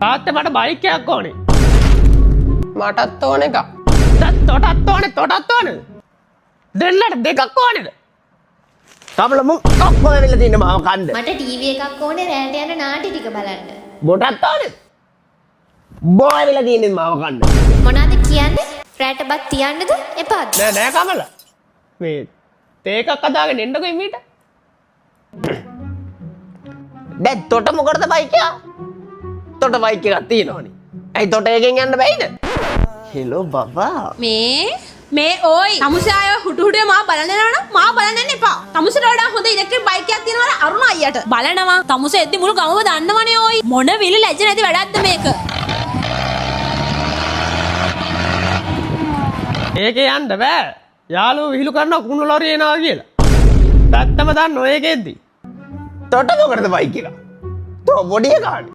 තාත්තේ මට බයික් එකක් ඕනේ. මටත් ඕන එක. තොටත් ඕනේ. දෙන්නට දෙකක් ඕනේද? තමල මුක් ඔක්කොම වෙලා තියෙන මාව කන්න. මට ටීවී එකක් ඕනේ රැට යන නාටි ටික බලන්න. බොටත් ඕනේද? බොය වෙලා තියෙන මාව කන්න. මොනවද කියන්නේ? රැට බත් තියන්නද එපාද? නෑ කමල. මේ තේකක් අදාගෙන එන්නකෝ එමීට. දැන් තොට මොකටද බයික් එක? තොට බයික් එකක් තියෙනවනේ. ඇයි තොට එකෙන් යන්න බැයිද? හෙලෝ බබා. මේ ඕයි තමුසාය හුටුහුටේ මා බලන්න යනවනම් මා බලන්න යන්න එපා. තමුසට වඩා හොඳ ඉලෙක්ට්‍රික් බයික් එකක් තියෙනවා අරුණ අයියට. බලනවා තමුස එද්දි මුළු ගමම දන්නවනේ ඕයි. මොන විලි ලැජ්ජ නැති වැඩක්ද මේක? ඒකේ යන්න බෑ. යාළුවෝ විහිළු කරනවා කුණු ලොරිය එනවා කියලා. තාත්තම දන්නෝ ඒකෙද්දි. තොට මොකටද බයික් එක? තෝ බොඩි එකාට.